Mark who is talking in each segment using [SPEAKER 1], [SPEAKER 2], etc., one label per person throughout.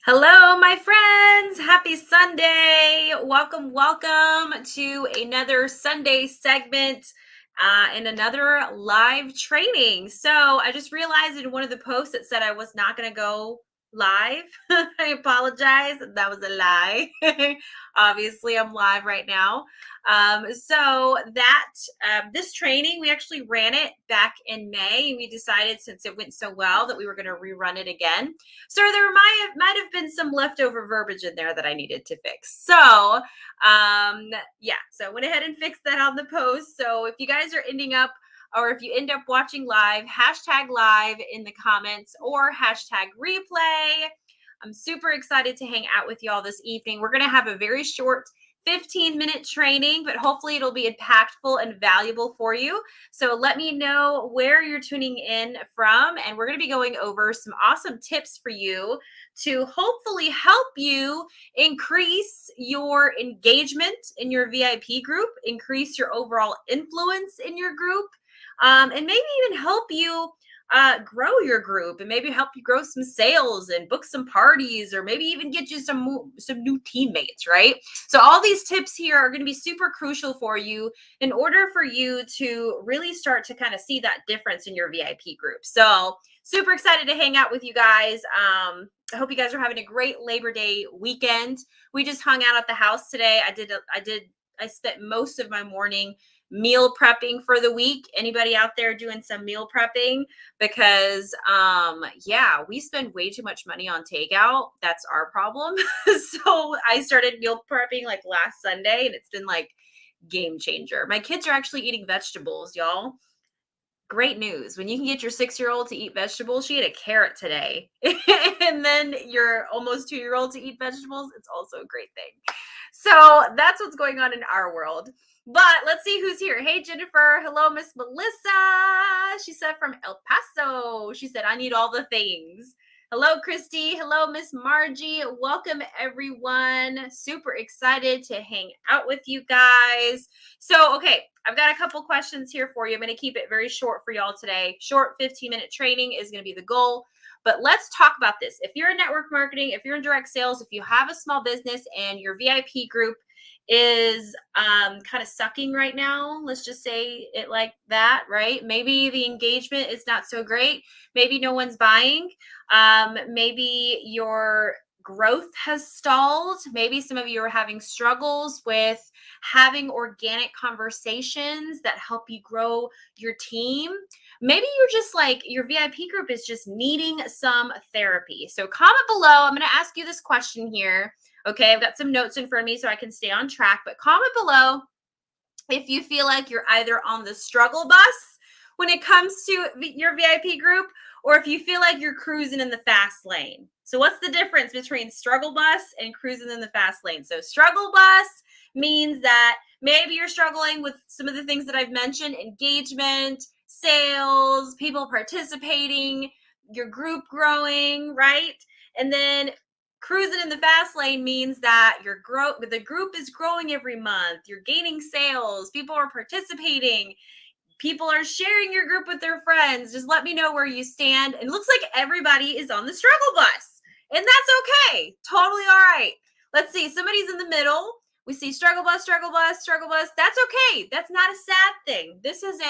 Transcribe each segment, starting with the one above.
[SPEAKER 1] Hello, my friends. Happy Sunday. Welcome to another Sunday segment and another live training. So, I just realized in one of the posts it said I was not going to go live. I apologize. That was a lie. Obviously, I'm live right now. So that this training, we actually ran it back in May, and we decided since it went so well that we were going to rerun it again. So there might have been some leftover verbiage in there that I needed to fix. So so I went ahead and fixed that on the post. So if you guys are ending up or if you end up watching live, hashtag live in the comments or hashtag replay. I'm super excited to hang out with y'all this evening. We're going to have a very short 15-minute training, but hopefully it'll be impactful and valuable for you. So let me know where you're tuning in from, and we're going to be going over some awesome tips for you to hopefully help you increase your engagement in your VIP group, increase your overall influence in your group, and maybe even help you grow your group and maybe help you grow some sales and book some parties or maybe even get you some new teammates, right? So all these tips here are going to be super crucial for you in order for you to really start to kind of see that difference in your VIP group. So super excited to hang out with you guys. I hope you guys are having a great Labor Day weekend. We just hung out at the house today. I spent most of my morning meal prepping for the week. Anybody out there doing some meal prepping? Because we spend way too much money on takeout. That's our problem. So I started meal prepping like last Sunday, and it's been like game changer. My kids are actually eating vegetables, y'all. Great news. When you can get your 6-year-old to eat vegetables, she ate a carrot today. And then your almost 2-year-old to eat vegetables, it's also a great thing. So that's what's going on in our world. But let's see who's here. Hey, Jennifer. Hello, Miss Melissa. She said from El Paso. She said, I need all the things. Hello, Christy. Hello, Miss Margie. Welcome, everyone. Super excited to hang out with you guys. So, okay, I've got a couple questions here for you. I'm going to keep it very short for y'all today. Short 15-minute training is going to be the goal. But let's talk about this. If you're in network marketing, if you're in direct sales, if you have a small business and your VIP group is kind of sucking right now, let's just say it like that, right? Maybe the engagement is not so great. Maybe no one's buying. Maybe your growth has stalled. Maybe some of you are having struggles with having organic conversations that help you grow your team. Maybe you're just like your VIP group is just needing some therapy. So comment below. I'm going to ask you this question here. Okay, I've got some notes in front of me so I can stay on track, but comment below if you feel like you're either on the struggle bus when it comes to your VIP group, or if you feel like you're cruising in the fast lane. So what's the difference between struggle bus and cruising in the fast lane? So struggle bus means that maybe you're struggling with some of the things that I've mentioned: engagement, sales, people participating, your group growing, right? And then cruising in the fast lane means that the group is growing every month, you're gaining sales, people are participating, people are sharing your group with their friends. Just let me know where you stand. And it looks like everybody is on the struggle bus, and that's okay. Totally all right. Let's see, somebody's in the middle. We see struggle bus, struggle bus, struggle bus. That's okay. That's not a sad thing. This is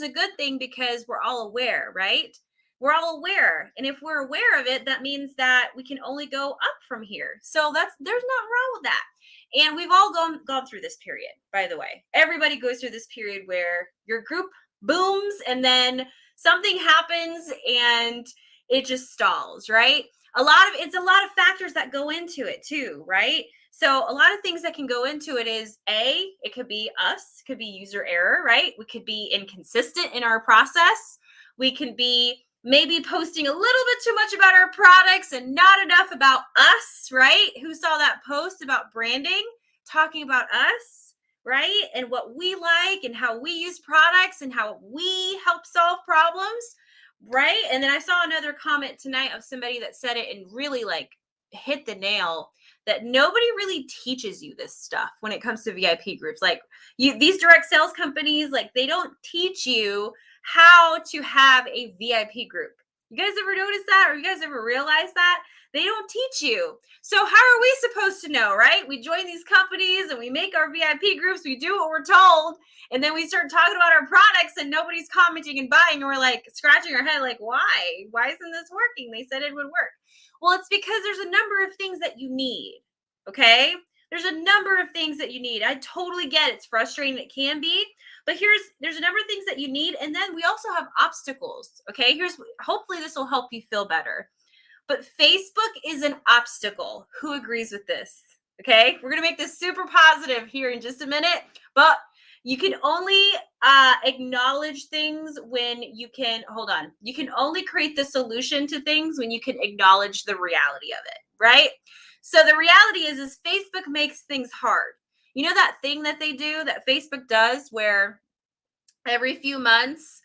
[SPEAKER 1] a good thing because we're all aware, right? We're all aware. And if we're aware of it, that means that we can only go up from here. So there's nothing wrong with that. And we've all gone through this period, by the way. Everybody goes through this period where your group booms and then something happens and it just stalls, right? It's a lot of factors that go into it too, right? So a lot of things that can go into it is it could be us, it could be user error, right? We could be inconsistent in our process. We can be maybe posting a little bit too much about our products and not enough about us, right? Who saw that post about branding, talking about us, right? And what we like and how we use products and how we help solve problems, right? And then I saw another comment tonight of somebody that said it and really like hit the nail, that nobody really teaches you this stuff when it comes to VIP groups. Like these direct sales companies, like they don't teach you how to have a VIP group. You guys ever notice that? Or you guys ever realize that They don't teach you. So how are we supposed to know, right? We join these companies and we make our VIP groups, we do what we're told, and then we start talking about our products and nobody's commenting and buying, and we're like scratching our head like, why? Why isn't this working? They said it would work. Well, it's because there's a number of things that you need, okay? There's a number of things that you need. I totally get it. It's frustrating. It can be, but there's a number of things that you need. And then we also have obstacles. Okay. Hopefully this will help you feel better. But Facebook is an obstacle. Who agrees with this? Okay. We're going to make this super positive here in just a minute, but you can only acknowledge things when you can, hold on. You can only create the solution to things when you can acknowledge the reality of it, right? So the reality is Facebook makes things hard. You know that thing that they do, that Facebook does, where every few months,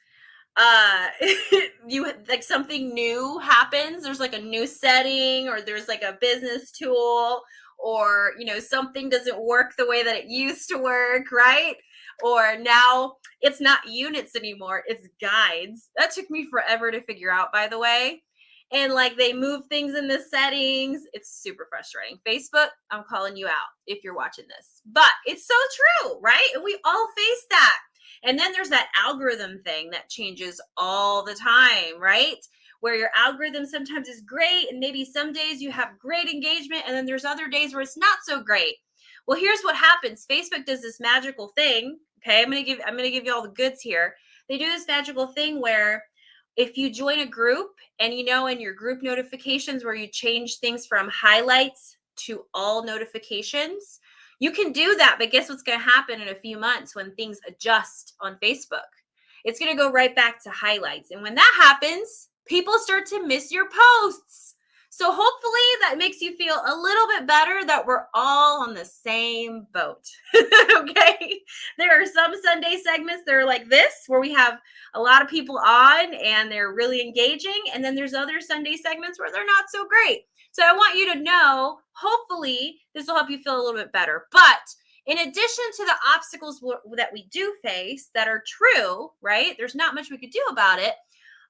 [SPEAKER 1] you like something new happens. There's like a new setting, or there's like a business tool, or something doesn't work the way that it used to work, right? Or now it's not units anymore, it's guides. That took me forever to figure out, by the way. And like they move things in the settings. It's super frustrating. Facebook, I'm calling you out if you're watching this. But it's so true, right? And we all face that. And then there's that algorithm thing that changes all the time, right? Where your algorithm sometimes is great, and maybe some days you have great engagement, and then there's other days where it's not so great. Well, here's what happens. Facebook does this magical thing. Okay, I'm gonna give you all the goods here. They do this magical thing where if you join a group and in your group notifications where you change things from highlights to all notifications, you can do that. But guess what's going to happen in a few months when things adjust on Facebook? It's going to go right back to highlights. And when that happens, people start to miss your posts. So hopefully that makes you feel a little bit better that we're all on the same boat. Okay. There are some Sunday segments that are like this, where we have a lot of people on and they're really engaging. And then there's other Sunday segments where they're not so great. So I want you to know, hopefully this will help you feel a little bit better. But in addition to the obstacles that we do face that are true, right? There's not much we could do about it.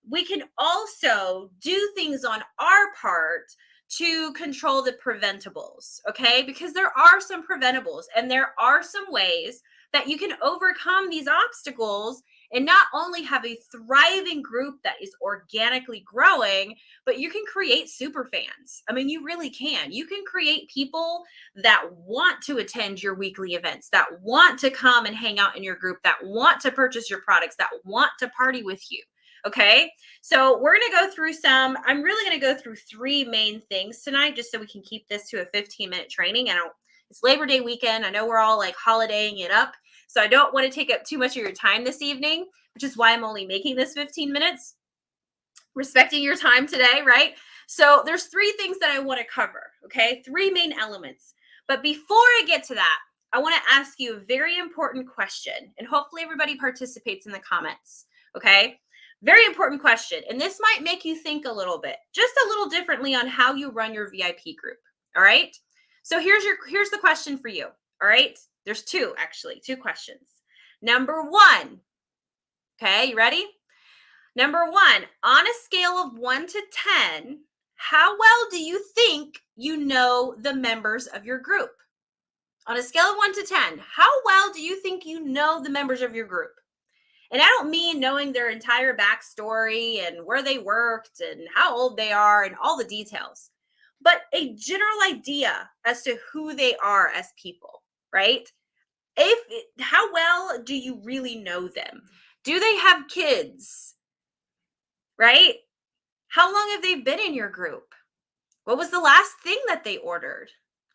[SPEAKER 1] We can also do things on our part to control the preventables, okay? Because there are some preventables, and there are some ways that you can overcome these obstacles and not only have a thriving group that is organically growing, but you can create super fans. I mean, you really can. You can create people that want to attend your weekly events, that want to come and hang out in your group, that want to purchase your products, that want to party with you. Okay, so we're going to go through I'm really going to go through 3 main things tonight, just so we can keep this to a 15-minute training. It's Labor Day weekend. I know we're all like holidaying it up, so I don't want to take up too much of your time this evening, which is why I'm only making this 15 minutes, respecting your time today, right? So there's 3 things that I want to cover, okay? 3 main elements. But before I get to that, I want to ask you a very important question, and hopefully everybody participates in the comments, okay? Very important question. And this might make you think a little bit, just a little differently on how you run your VIP group. All right. So here's the question for you. All right. There's 2 questions. Number 1. Okay. You ready? Number 1, on a scale of 1 to 10, how well do you think you know the members of your group? On a scale of 1 to 10, how well do you think you know the members of your group? And I don't mean knowing their entire backstory and where they worked and how old they are and all the details, but a general idea as to who they are as people, right? How well do you really know them? Do they have kids? Right? How long have they been in your group? What was the last thing that they ordered?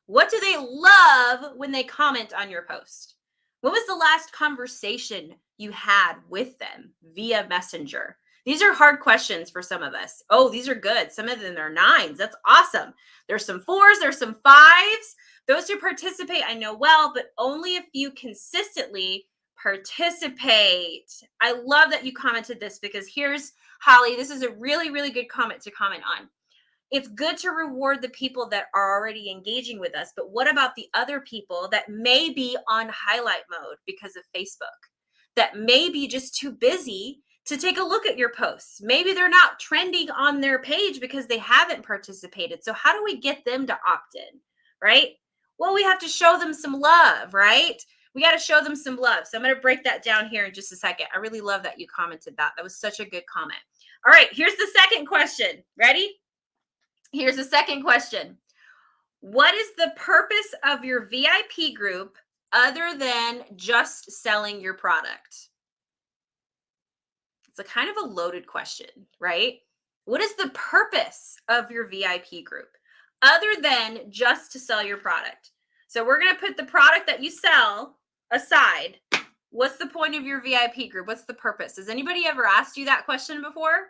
[SPEAKER 1] What do they love when they comment on your post? What was the last conversation you had with them via Messenger? These are hard questions for some of us. Oh, these are good. Some of them are 9s. That's awesome. There's some 4s. There's some 5s. Those who participate, I know well, but only a few consistently participate. I love that you commented this, because here's Holly. This is a really, really good comment to comment on. It's good to reward the people that are already engaging with us, but what about the other people that may be on highlight mode because of Facebook, that may be just too busy to take a look at your posts. Maybe they're not trending on their page because they haven't participated. So how do we get them to opt in, right? Well, we have to show them some love, right? We got to show them some love. So I'm going to break that down here in just a second. I really love that you commented that. That was such a good comment. All right, here's the second question. Ready? Here's the second question. What is the purpose of your VIP group other than just selling your product? It's a kind of a loaded question, right? What is the purpose of your VIP group other than just to sell your product? So we're going to put the product that you sell aside. What's the point of your VIP group? What's the purpose? Has anybody ever asked you that question before?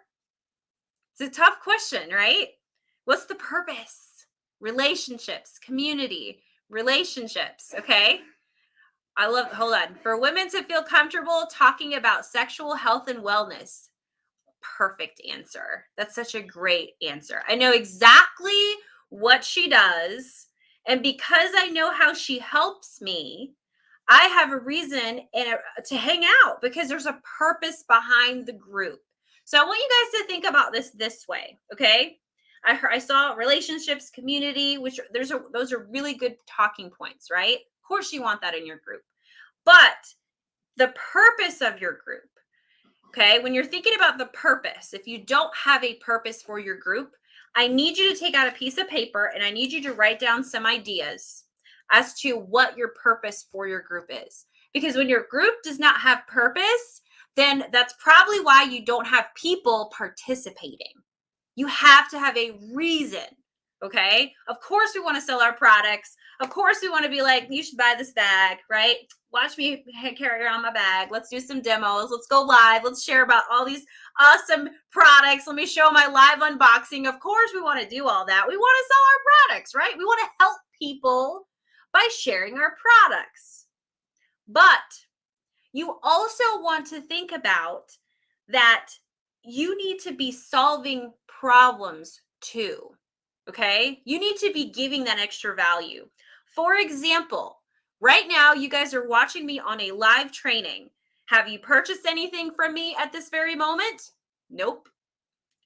[SPEAKER 1] It's a tough question, right? What's the purpose? Relationships, community, relationships, okay? Hold on. For women to feel comfortable talking about sexual health and wellness. Perfect answer. That's such a great answer. I know exactly what she does. And because I know how she helps me, I have a reason to hang out because there's a purpose behind the group. So I want you guys to think about this way, okay? I saw relationships, community, which those are really good talking points, right? Of course you want that in your group. But the purpose of your group, okay, when you're thinking about the purpose, if you don't have a purpose for your group, I need you to take out a piece of paper and I need you to write down some ideas as to what your purpose for your group is. Because when your group does not have purpose, then that's probably why you don't have people participating. You have to have a reason, okay? Of course, we want to sell our products. Of course, we want to be like, you should buy this bag, right? Watch me carry around my bag. Let's do some demos. Let's go live. Let's share about all these awesome products. Let me show my live unboxing. Of course, we want to do all that. We want to sell our products, right? We want to help people by sharing our products. But you also want to think about that you need to be solving problems too, okay? You need to be giving that extra value. For example, right now, you guys are watching me on a live training. Have you purchased anything from me at this very moment? Nope.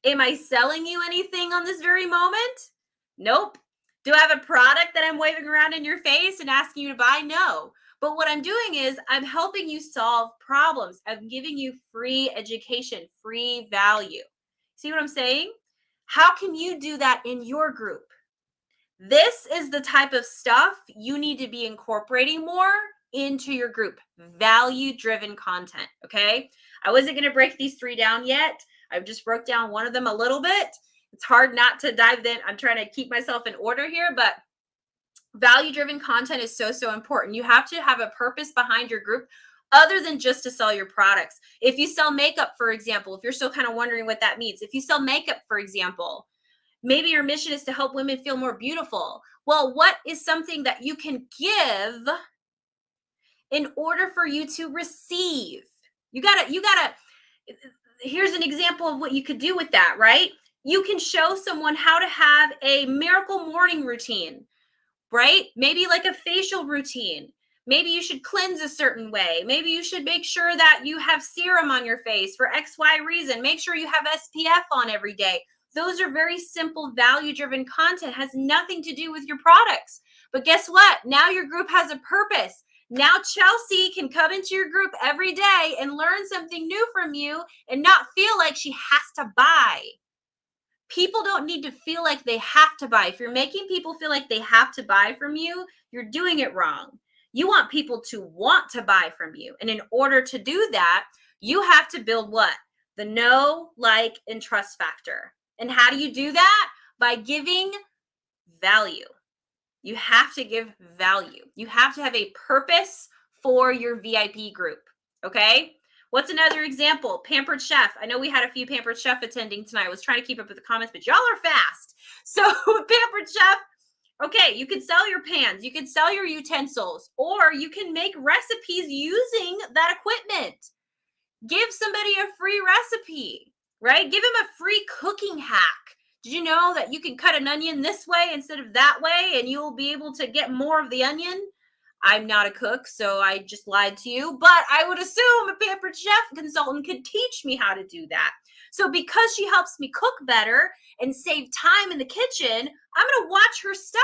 [SPEAKER 1] Am I selling you anything on this very moment? Nope. Do I have a product that I'm waving around in your face and asking you to buy? No. But what I'm doing is I'm helping you solve problems. I'm giving you free education, free value. See what I'm saying? How can you do that in your group? This is the type of stuff you need to be incorporating more into your group. Value-driven content, okay? I wasn't going to break these three down yet. I just broke down one of them a little bit. It's hard not to dive in. I'm trying to keep myself in order here, but value-driven content is so important. You have to have a purpose behind your group other than just to sell your products. If you sell makeup, for example, if you're still kind of wondering what that means, if you sell makeup, for example, maybe your mission is to help women feel more beautiful. Well, what is something that you can give in order for you to receive? You gotta, here's an example of what you could do with that, right? You can show someone how to have a miracle morning routine, right? Maybe like a facial routine. Maybe you should cleanse a certain way. Maybe you should make sure that you have serum on your face for XY reason. Make sure you have SPF on every day. Those are very simple value-driven content, has nothing to do with your products. But guess what? Now your group has a purpose. Now Chelsea can come into your group every day and learn something new from you and not feel like she has to buy. People don't need to feel like they have to buy. If you're making people feel like they have to buy from you, you're doing it wrong. You want people to want to buy from you. And in order to do that, you have to build what? The know, like, and trust factor. And how do you do that? By giving value. You have to give value. You have to have a purpose for your VIP group. Okay? What's another example? Pampered Chef. I know we had a few Pampered Chef attending tonight. I was trying to keep up with the comments, but y'all are fast. So Pampered Chef, okay, you can sell your pans, you can sell your utensils, or you can make recipes using that equipment. Give somebody a free recipe, right? Give them a free cooking hack. Did you know that you can cut an onion this way instead of that way, and you'll be able to get more of the onion? I'm not a cook, so I just lied to you. But I would assume a Pampered Chef consultant could teach me how to do that. So because she helps me cook better and save time in the kitchen, I'm going to watch her stuff.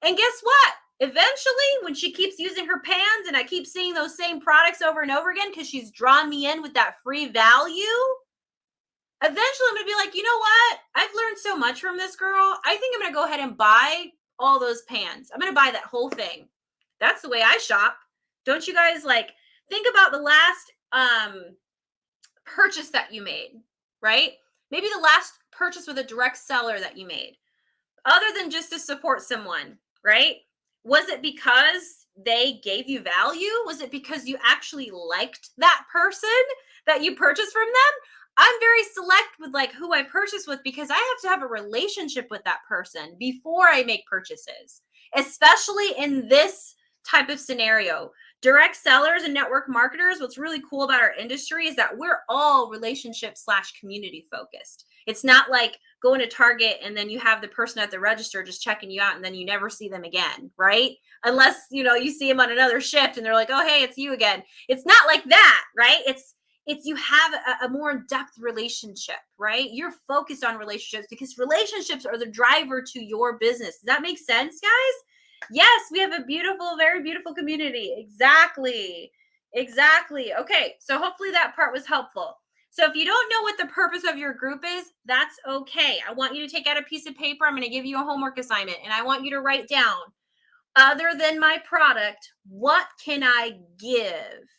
[SPEAKER 1] And guess what? Eventually, when she keeps using her pans and I keep seeing those same products over and over again because she's drawn me in with that free value, eventually I'm going to be like, you know what? I've learned so much from this girl. I think I'm going to go ahead and buy all those pans. I'm going to buy that whole thing. That's the way I shop. Don't you guys think about the last purchase that you made, right? Maybe the last purchase with a direct seller that you made, other than just to support someone, right? Was it because they gave you value? Was it because you actually liked that person that you purchased from them? I'm very select with who I purchase with because I have to have a relationship with that person before I make purchases, especially in this type of scenario. Direct sellers and network marketers, what's really cool about our industry is that we're all relationship/community focused. It's not like going to Target and then you have the person at the register just checking you out and then you never see them again, right? Unless, you see them on another shift and they're like, oh, hey, it's you again. It's not like that, right? It's you have a more in-depth relationship, right? You're focused on relationships because relationships are the driver to your business. Does that make sense, guys? Yes, we have a beautiful, very beautiful community. Exactly. Okay, so hopefully that part was helpful. So if you don't know what the purpose of your group is, that's okay. I want you to take out a piece of paper. I'm going to give you a homework assignment, and I want you to write down, other than my product, what can I give?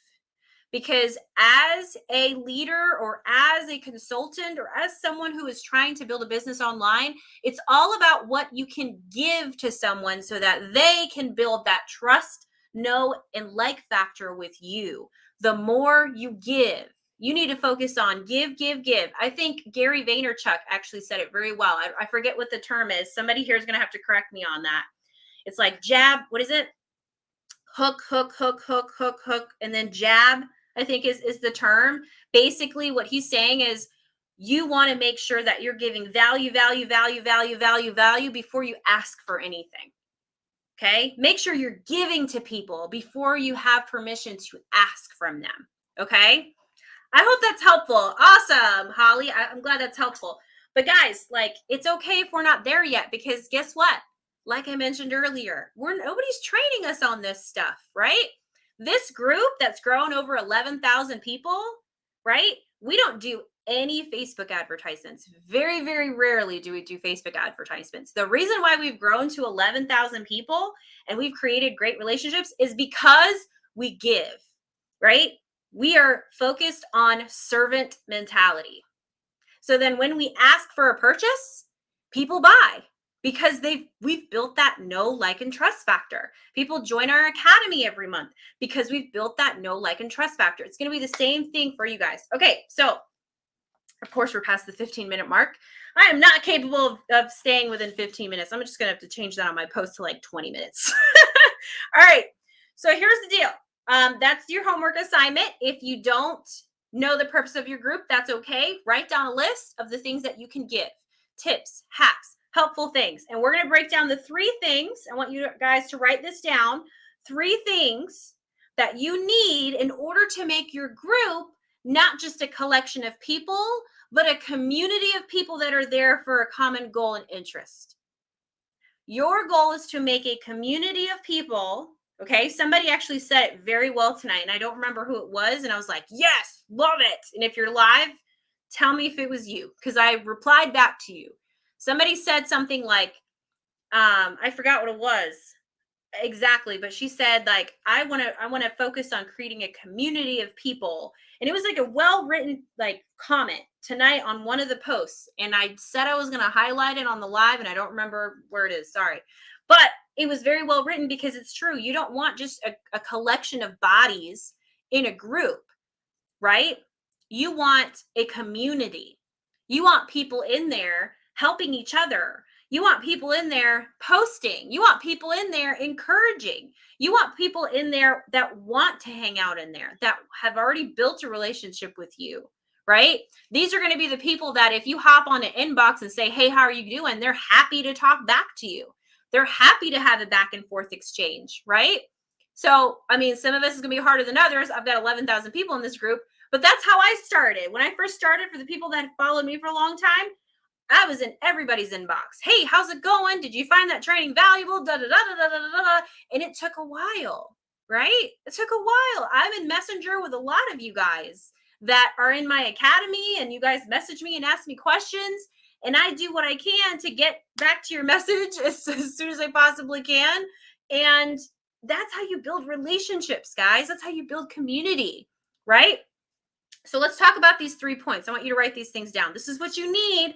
[SPEAKER 1] Because as a leader or as a consultant or as someone who is trying to build a business online, it's all about what you can give to someone so that they can build that trust, know, and like factor with you. The more you give, you need to focus on give. I think Gary Vaynerchuk actually said it very well. I forget what the term is. Somebody here is going to have to correct me on that. It's like jab. What is it? Hook, and then jab, I think is the term. Basically, what he's saying is you want to make sure that you're giving value before you ask for anything. Okay? Make sure you're giving to people before you have permission to ask from them. Okay? I hope that's helpful. Awesome, Holly. I'm glad that's helpful. But guys, it's okay if we're not there yet, because guess what? Like I mentioned earlier, nobody's training us on this stuff, right? This group that's grown over 11,000 people, right? We don't do any Facebook advertisements. Very, very rarely do we do Facebook advertisements. The reason why we've grown to 11,000 people and we've created great relationships is because we give, right? We are focused on servant mentality. So then when we ask for a purchase, people buy because we've built that know, like, and trust factor. People join our academy every month because we've built that know, like, and trust factor. It's going to be the same thing for you guys. Okay, so of course we're past the 15-minute mark. I am not capable of staying within 15 minutes. I'm just going to have to change that on my post to 20 minutes. All right, so here's the deal. That's your homework assignment. If you don't know the purpose of your group, that's okay. Write down a list of the things that you can give. Tips, hacks, helpful things. And we're going to break down the 3 things. I want you guys to write this down. 3 things that you need in order to make your group not just a collection of people, but a community of people that are there for a common goal and interest. Your goal is to make a community of people. Okay, somebody actually said it very well tonight, and I don't remember who it was, and I was like, yes, love it. And if you're live, tell me if it was you, because I replied back to you. Somebody said something like, I forgot what it was exactly, but she said, I want to focus on creating a community of people. And it was a well-written comment tonight on one of the posts, and I said I was going to highlight it on the live, and I don't remember where it is, sorry. But it was very well written, because it's true. You don't want just a collection of bodies in a group, right? You want a community. You want people in there helping each other. You want people in there posting. You want people in there encouraging. You want people in there that want to hang out in there, that have already built a relationship with you, right? These are going to be the people that if you hop on an inbox and say, hey, how are you doing? They're happy to talk back to you. They're happy to have a back and forth exchange, right? So, I mean, some of this is going to be harder than others. I've got 11,000 people in this group, but that's how I started. When I first started, for the people that followed me for a long time, I was in everybody's inbox. Hey, how's it going? Did you find that training valuable? Da da da da da da da. Da. And it took a while, right? It took a while. I'm in Messenger with a lot of you guys that are in my academy, and you guys message me and ask me questions. And I do what I can to get back to your message as soon as I possibly can. And that's how you build relationships, guys. That's how you build community, right? So let's talk about these 3 points. I want you to write these things down. This is what you need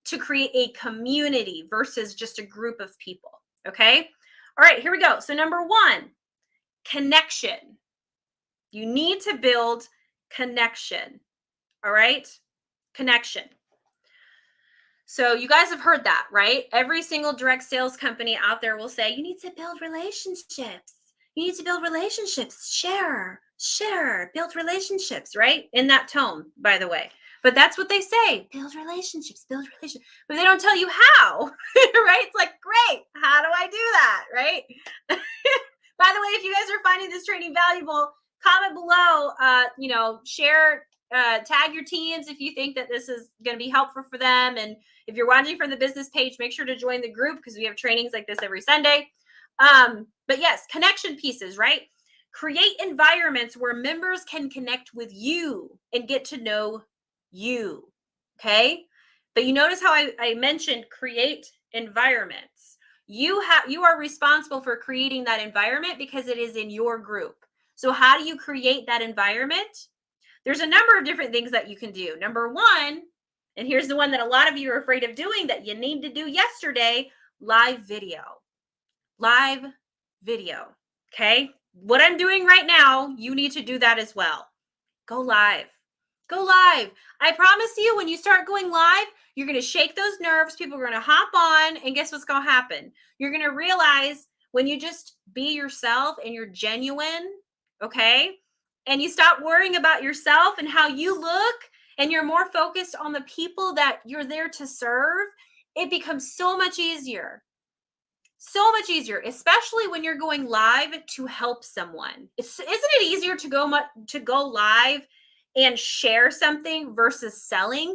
[SPEAKER 1] to create a community versus just a group of people. Okay. All right, here we go. So, number 1, connection. You need to build connection. All right. Connection. So, you guys have heard that, right? Every single direct sales company out there will say, you need to build relationships. You need to build relationships. Share, build relationships, right? In that tone, by the way. But that's what they say. Build relationships. But they don't tell you how, right? It's like, great. How do I do that, right? By the way, if you guys are finding this training valuable, comment below, share, tag your teams if you think that this is going to be helpful for them. And if you're watching from the business page, make sure to join the group because we have trainings like this every Sunday. But yes, connection pieces, right? Create environments where members can connect with you and get to know you. Okay. But you notice how I mentioned create environments. You are responsible for creating that environment because it is in your group. So how do you create that environment? There's a number of different things that you can do. Number 1, and here's the one that a lot of you are afraid of doing that you need to do yesterday, live video. Live video. Okay. What I'm doing right now, you need to do that as well. Go live. Go live. I promise you, when you start going live, you're going to shake those nerves. People are going to hop on, and guess what's going to happen? You're going to realize when you just be yourself and you're genuine, okay? And you stop worrying about yourself and how you look, and you're more focused on the people that you're there to serve, it becomes so much easier. So much easier, especially when you're going live to help someone. Isn't it easier to go live and share something versus selling?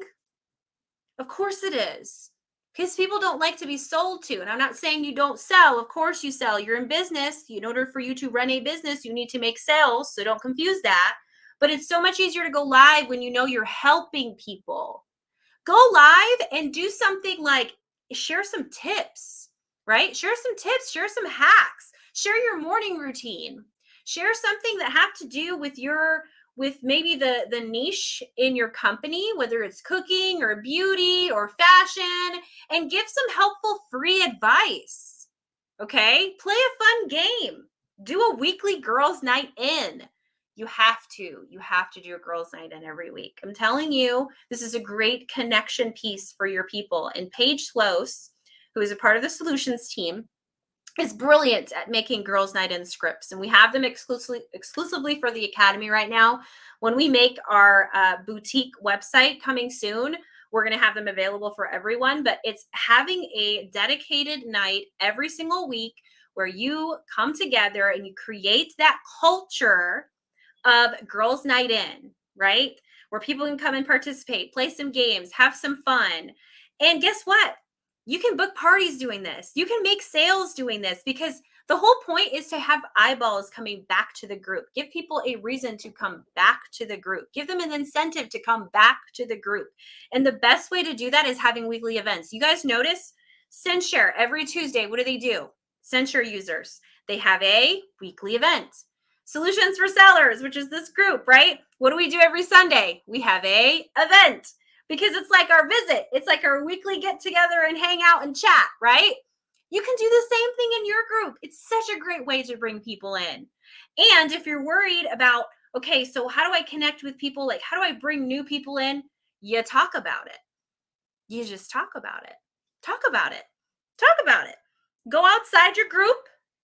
[SPEAKER 1] Of course it is. Because people don't like to be sold to. And I'm not saying you don't sell. Of course you sell. You're in business. In order for you to run a business, you need to make sales. So don't confuse that. But it's so much easier to go live when you know you're helping people. Go live and do something like share some tips, right? Share some tips, share some hacks, share your morning routine, share something that have to do with maybe the niche in your company, whether it's cooking or beauty or fashion, and give some helpful free advice. Okay? Play a fun game. Do a weekly girls' night in. You have to do a girls' night in every week. I'm telling you, this is a great connection piece for your people. And Paige Sloas, who is a part of the solutions team, is brilliant at making girls' night in scripts. And we have them exclusively for the academy right now. When we make our boutique website coming soon, we're going to have them available for everyone. But it's having a dedicated night every single week where you come together and you create that culture of girls' night in, right? Where people can come and participate, play some games, have some fun. And guess what? You can book parties doing this. You can make sales doing this because the whole point is to have eyeballs coming back to the group. Give people a reason to come back to the group. Give them an incentive to come back to the group. And the best way to do that is having weekly events. You guys notice SendShare every Tuesday. What do? SendShare users. They have a weekly event. Solutions for Sellers, which is this group, right? What do we do every Sunday? We have a event because it's like our visit. It's like our weekly get together and hang out and chat, right? You can do the same thing in your group. It's such a great way to bring people in. And if you're worried about, okay, so how do I connect with people? Like, how do I bring new people in? You talk about it. You just talk about it. Talk about it. Talk about it. Go outside your group,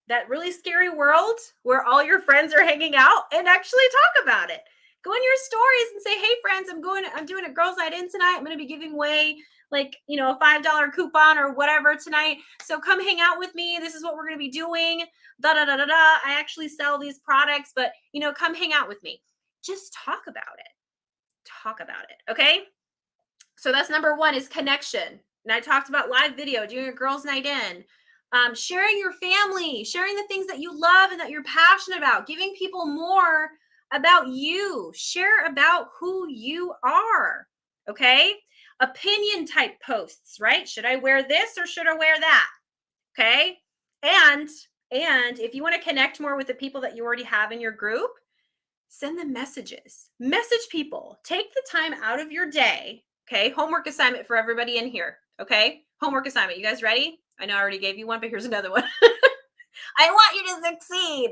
[SPEAKER 1] that really scary world where all your friends are hanging out, and actually talk about it. Go in your stories and say, hey friends, I'm doing a girls' night in tonight. I'm going to be giving away like, a $5 coupon or whatever tonight. So come hang out with me. This is what we're going to be doing. Da da da da da. I actually sell these products, but come hang out with me. Just talk about it. Talk about it. Okay. So that's number one, is connection. And I talked about live video, doing a girls' night in, sharing your family, sharing the things that you love and that you're passionate about, giving people more about you. Share about who you are. Okay. Opinion type posts, right? Should I wear this or should I wear that? Okay. And if you want to connect more with the people that you already have in your group, send them messages. Message people. Take the time out of your day. Okay. Homework assignment for everybody in here. Okay. Homework assignment. You guys ready? I know I already gave you one, but here's another one. I want you to succeed.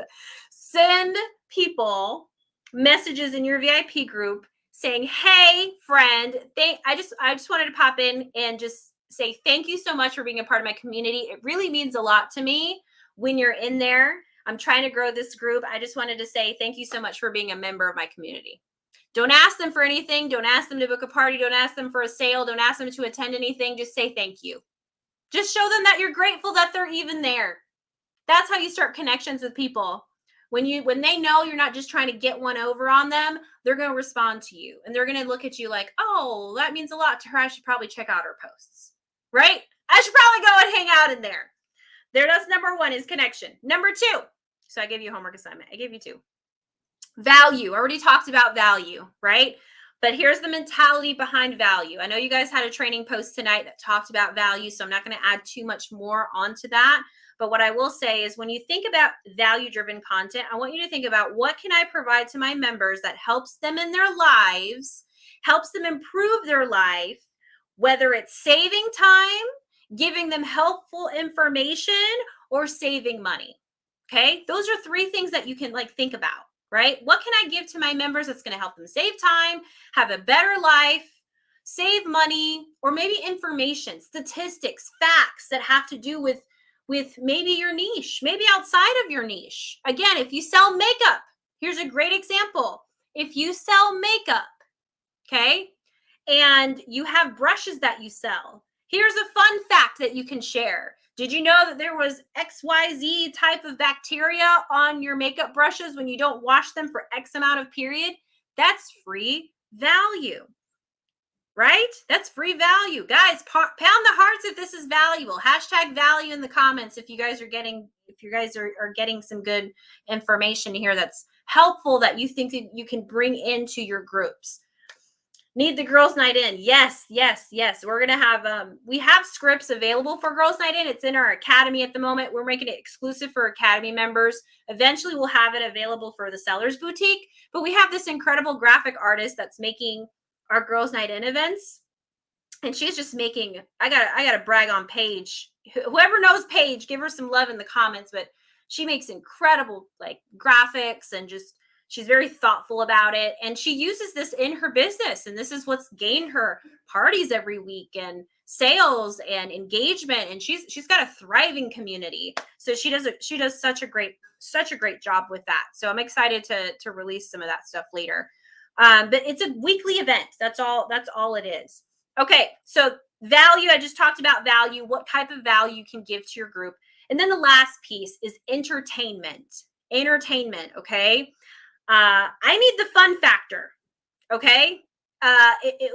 [SPEAKER 1] Send people messages in your VIP group saying, hey, friend, I just wanted to pop in and just say thank you so much for being a part of my community. It really means a lot to me when you're in there. I'm trying to grow this group. I just wanted to say thank you so much for being a member of my community. Don't ask them for anything. Don't ask them to book a party. Don't ask them for a sale. Don't ask them to attend anything. Just say thank you. Just show them that you're grateful that they're even there. That's how you start connections with people. When they know you're not just trying to get one over on them, they're going to respond to you and they're going to look at you like, oh, that means a lot to her. I should probably check out her posts, right? I should probably go and hang out in there. That's number one, is connection. Number two. So I gave you a homework assignment. I gave you two. Value. I already talked about value, right? But here's the mentality behind value. I know you guys had a training post tonight that talked about value, so I'm not going to add too much more onto that. But what I will say is, when you think about value-driven content, I want you to think about, what can I provide to my members that helps them in their lives, helps them improve their life, whether it's saving time, giving them helpful information, or saving money. Okay? Those are three things that you can think about, right? What can I give to my members that's going to help them save time, have a better life, save money, or maybe information, statistics, facts that have to do with maybe your niche, maybe outside of your niche. Again, if you sell makeup, here's a great example. If you sell makeup, okay, and you have brushes that you sell, here's a fun fact that you can share. Did you know that there was XYZ type of bacteria on your makeup brushes when you don't wash them for X amount of period? That's free value, right? That's free value. Guys, pound the hearts if this is valuable. Hashtag value in the comments if you guys are getting some good information here that's helpful, that you think that you can bring into your groups. Need the girls' night in. Yes. We're going to have, we have scripts available for girls' night in. It's in our academy at the moment. We're making it exclusive for academy members. Eventually we'll have it available for the Sellers Boutique, but we have this incredible graphic artist that's making our girls' night in events. And she's just making, I gotta brag on Paige. Whoever knows Paige, give her some love in the comments, but she makes incredible graphics, and just, she's very thoughtful about it. And she uses this in her business. And this is what's gained her parties every week and sales and engagement. And she's got a thriving community. So she does such a great job with that. So I'm excited to release some of that stuff later. But it's a weekly event. That's all it is. Okay. So value, I just talked about value, what type of value you can give to your group. And then the last piece is entertainment. Okay. I need the fun factor. Okay.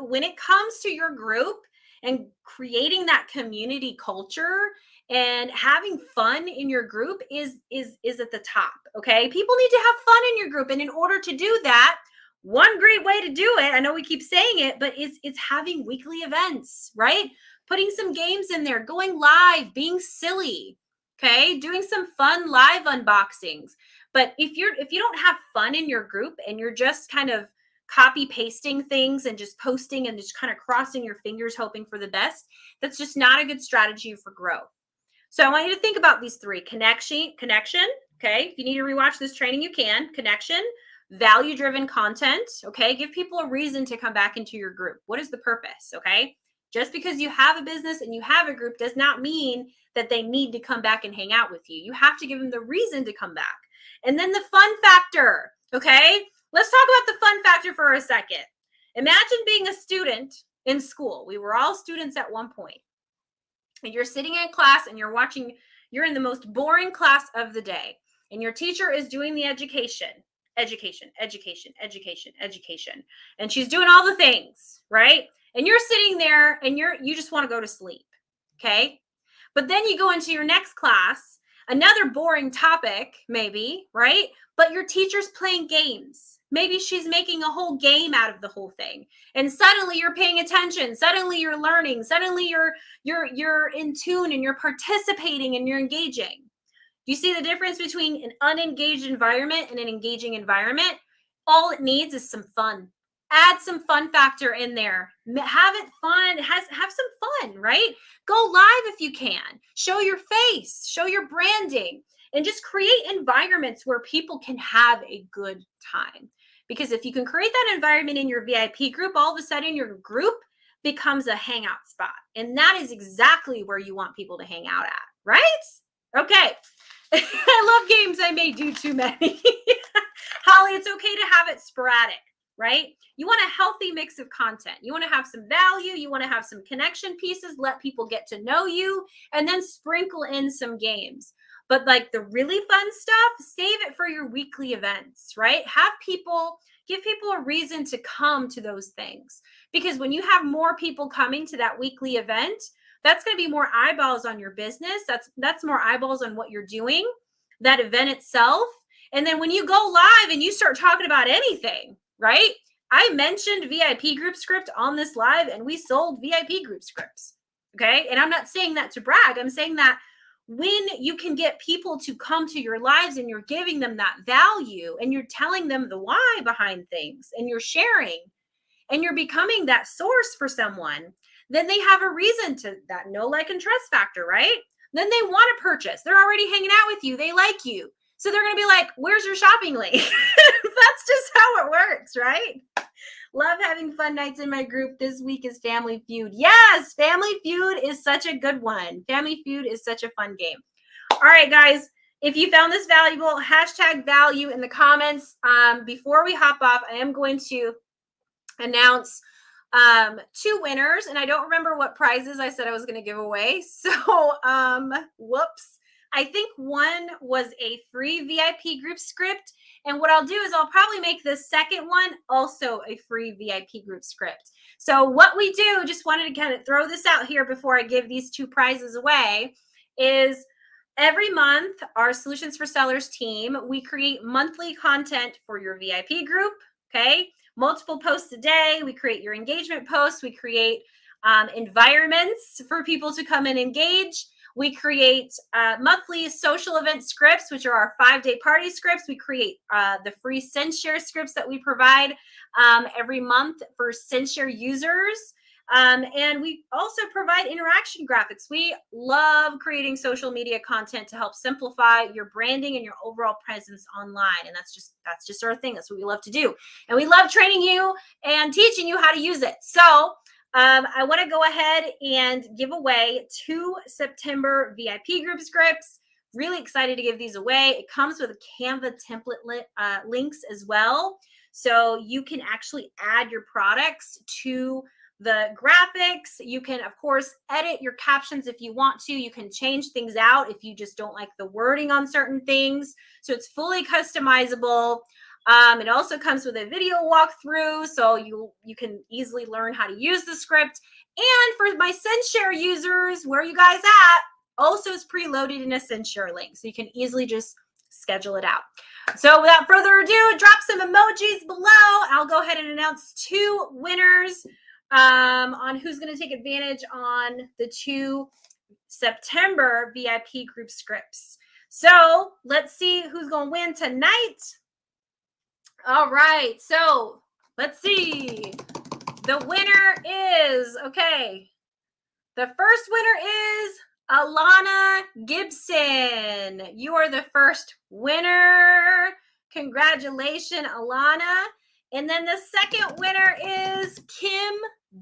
[SPEAKER 1] When it comes to your group and creating that community culture and having fun in your group is at the top. Okay. People need to have fun in your group. And in order to do that, one great way to do it, I know we keep saying it, but it's having weekly events, right? Putting some games in there, going live, being silly. Okay. Doing some fun live unboxings. But if you don't have fun in your group and you're just kind of copy pasting things and just posting and just kind of crossing your fingers, hoping for the best, that's just not a good strategy for growth. So I want you to think about these three: connection. Okay. If you need to rewatch this training, you can. Connection, value-driven content. Okay. Give people a reason to come back into your group. What is the purpose? Okay. Just because you have a business and you have a group does not mean that they need to come back and hang out with you. You have to give them the reason to come back. And then the fun factor. Okay. Let's talk about the fun factor for a second. Imagine being a student in school. We were all students at one point. And you're sitting in class and you're in the most boring class of the day. And your teacher is doing the education. And she's doing all the things, right? And you're sitting there and you just want to go to sleep. Okay. But then you go into your next class, another boring topic, maybe, right? But your teacher's playing games. Maybe she's making a whole game out of the whole thing. And suddenly you're paying attention. Suddenly you're learning. Suddenly you're in tune and you're participating and you're engaging. You see the difference between an unengaged environment and an engaging environment? All it needs is some fun. Add some fun factor in there. Have it fun. Have some fun, right? Go live if you can. Show your face, show your branding, and just create environments where people can have a good time. Because if you can create that environment in your VIP group, all of a sudden your group becomes a hangout spot. And that is exactly where you want people to hang out at, right? Okay. I love games. I may do too many. Holly, it's okay to have it sporadic, right? You want a healthy mix of content. You want to have some value. You want to have some connection pieces, let people get to know you, and then sprinkle in some games. But like the really fun stuff, save it for your weekly events, right? Give people a reason to come to those things. Because when you have more people coming to that weekly event, that's going to be more eyeballs on your business. That's more eyeballs on what you're doing, that event itself. And then when you go live and you start talking about anything, right? I mentioned VIP group script on this live and we sold VIP group scripts. Okay. And I'm not saying that to brag. I'm saying that when you can get people to come to your lives and you're giving them that value and you're telling them the why behind things and you're sharing and you're becoming that source for someone, then they have a reason to that know, like, and trust factor, right? Then they want to purchase. They're already hanging out with you. They like you. So they're going to be like, where's your shopping link? That's just how it works, right? Love having fun nights in my group. This week is Family Feud. Yes, Family Feud is such a good one. Family Feud is such a fun game. All right, guys. If you found this valuable, hashtag value in the comments. Before we hop off, I am going to announce two winners, and I don't remember what prizes I said I was going to give away. So, whoops. I think one was a free VIP group script. And what I'll do is I'll probably make the second one also a free VIP group script. So what we do, just wanted to kind of throw this out here before I give these two prizes away, is every month, our Solutions for Sellers team, we create monthly content for your VIP group, okay? Multiple posts a day. We create your engagement posts. We create environments for people to come and engage. We create monthly social event scripts, which are our 5-day party scripts. We create the free SendShare scripts that we provide every month for SendShare users. And we also provide interaction graphics. We love creating social media content to help simplify your branding and your overall presence online. And that's just our thing. That's what we love to do. And we love training you and teaching you how to use it. So I want to go ahead and give away 2 September VIP group scripts. Really excited to give these away. It comes with a Canva template links as well. So you can actually add your products to the graphics. You can, of course, edit your captions if you want to. You can change things out if you just don't like the wording on certain things. So it's fully customizable. It also comes with a video walkthrough, so you can easily learn how to use the script. And for my SendShare users, where are you guys at? Also is preloaded in a SendShare link, so you can easily just schedule it out. So without further ado, drop some emojis below. I'll go ahead and announce 2 winners on who's going to take advantage on the 2 September VIP group scripts. So let's see who's going to win tonight. All right, so let's see. The winner is, okay, the first winner is Alana Gibson. You are the first winner. Congratulations, Alana. And then the second winner is Kim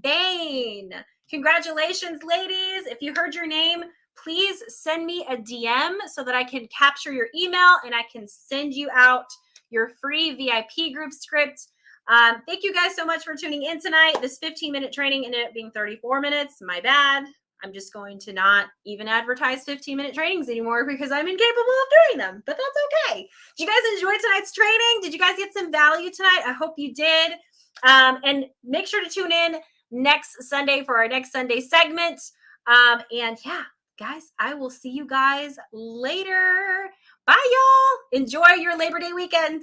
[SPEAKER 1] Bain. Congratulations, ladies. If you heard your name, please send me a DM so that I can capture your email and I can send you out your free VIP group script. Thank you guys so much for tuning in tonight. This 15-minute training ended up being 34 minutes. My bad. I'm just going to not even advertise 15-minute trainings anymore because I'm incapable of doing them, but that's okay. Did you guys enjoy tonight's training? Did you guys get some value tonight? I hope you did. And make sure to tune in next Sunday for our next Sunday segment. And yeah, guys, I will see you guys later. Bye, y'all. Enjoy your Labor Day weekend.